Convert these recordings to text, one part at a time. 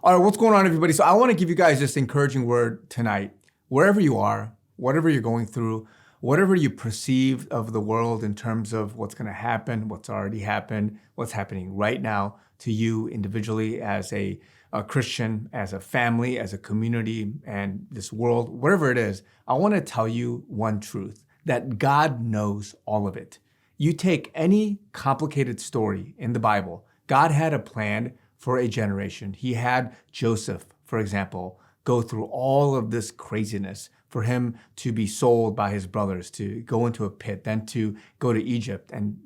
All right, what's going on, everybody? So I want to give you guys this encouraging word tonight. Wherever you are, whatever you're going through, whatever you perceive of the world in terms of what's going to happen, what's already happened, what's happening right now to you individually as a Christian, as a family, as a community, and this world, whatever it is, I want to tell you one truth, that God knows all of it. You take any complicated story in the Bible, God had a plan for a generation. He had Joseph, for example, go through all of this craziness for him to be sold by his brothers, to go into a pit, then to go to Egypt and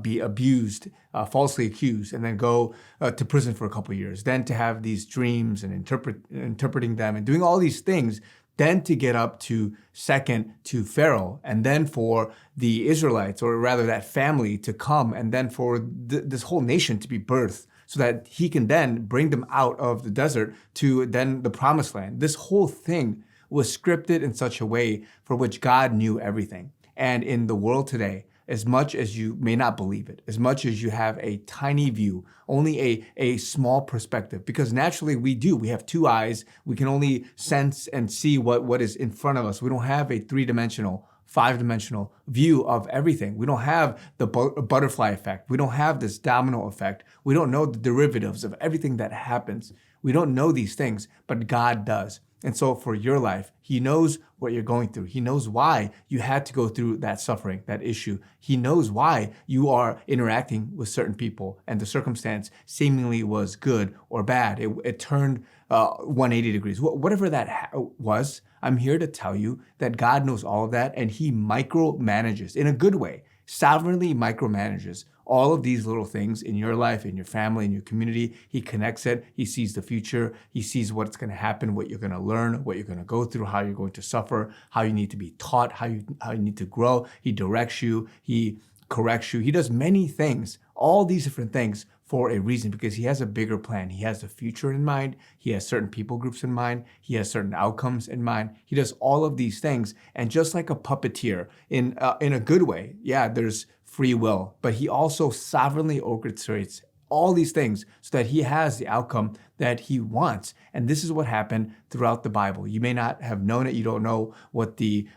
be abused, falsely accused, and then go to prison for a couple of years, then to have these dreams and interpreting them and doing all these things, then to get up to second to Pharaoh, and then for the Israelites, or rather that family, to come, and then for this whole nation to be birthed, so that he can then bring them out of the desert to then the promised land. This whole thing was scripted in such a way for which God knew everything. And in the world today, as much as you may not believe it, as much as you have a tiny view, only a small perspective, because naturally we have two eyes, we can only sense and see what is in front of us. We don't have a three-dimensional, five-dimensional view of everything. We don't have the butterfly effect. We don't have this domino effect. We don't know the derivatives of everything that happens. We don't know these things, but God does. And so for your life, he knows what you're going through. He knows why you had to go through that suffering, that issue. He knows why you are interacting with certain people and the circumstance seemingly was good or bad. It turned 180 degrees. Whatever that was, I'm here to tell you that God knows all of that, and he micromanages in a good way, sovereignly micromanages all of these little things in your life, in your family, in your community. He connects it. He sees the future. He sees what's going to happen, what you're going to learn, what you're going to go through, how you're going to suffer, how you need to be taught, how you need to grow. He directs you. He corrects you. He does many things, all these different things for a reason, because he has a bigger plan. He has the future in mind. He has certain people groups in mind. He has certain outcomes in mind. He does all of these things. And just like a puppeteer in a good way, yeah, there's free will, but he also sovereignly orchestrates all these things so that he has the outcome that he wants. And this is what happened throughout the Bible. You may not have known it. You don't know what the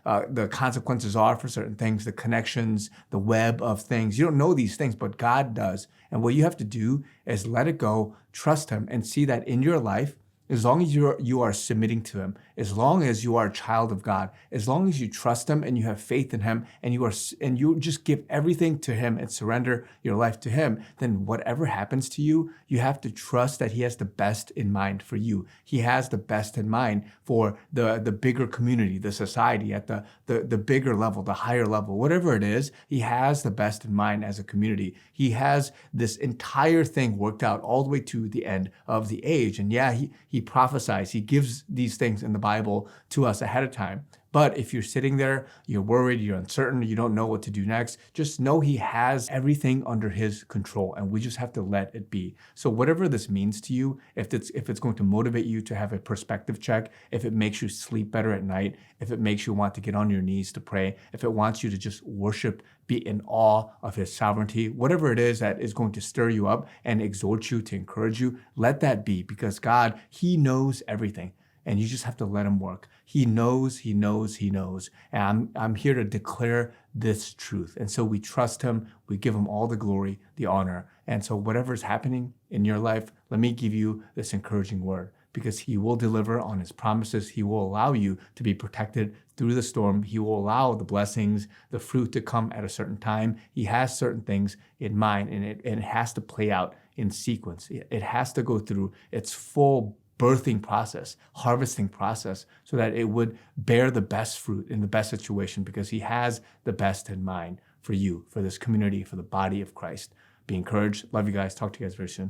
consequences are for certain things, the connections, the web of things. You don't know these things, but God does. And what you have to do is let it go, trust him, and see that in your life, as long as you are submitting to him, as long as you are a child of God, as long as you trust him and you have faith in him, and you just give everything to him and surrender your life to him, then whatever happens to you, you have to trust that he has the best in mind for you. He has the best in mind for the bigger community, the society, at the bigger level, the higher level, whatever it is, he has the best in mind as a community. He has this entire thing worked out all the way to the end of the age. And yeah, he prophesies, he gives these things in the Bible to us ahead of time. But if you're sitting there, you're worried, you're uncertain, you don't know what to do next, just know he has everything under his control, and we just have to let it be. So whatever this means to you, if it's going to motivate you to have a perspective check, if it makes you sleep better at night, if it makes you want to get on your knees to pray, if it wants you to just worship, be in awe of his sovereignty, whatever it is that is going to stir you up and exhort you, to encourage you, let that be, because God, he knows everything. And you just have to let him work. He knows, he knows, he knows. And I'm here to declare this truth. And so we trust him. We give him all the glory, the honor. And so whatever's happening in your life, let me give you this encouraging word, because he will deliver on his promises. He will allow you to be protected through the storm. He will allow the blessings, the fruit to come at a certain time. He has certain things in mind, and it has to play out in sequence. It has to go through its full birthing process, harvesting process, so that it would bear the best fruit in the best situation, because he has the best in mind for you, for this community, for the body of Christ. Be encouraged. Love you guys. Talk to you guys very soon.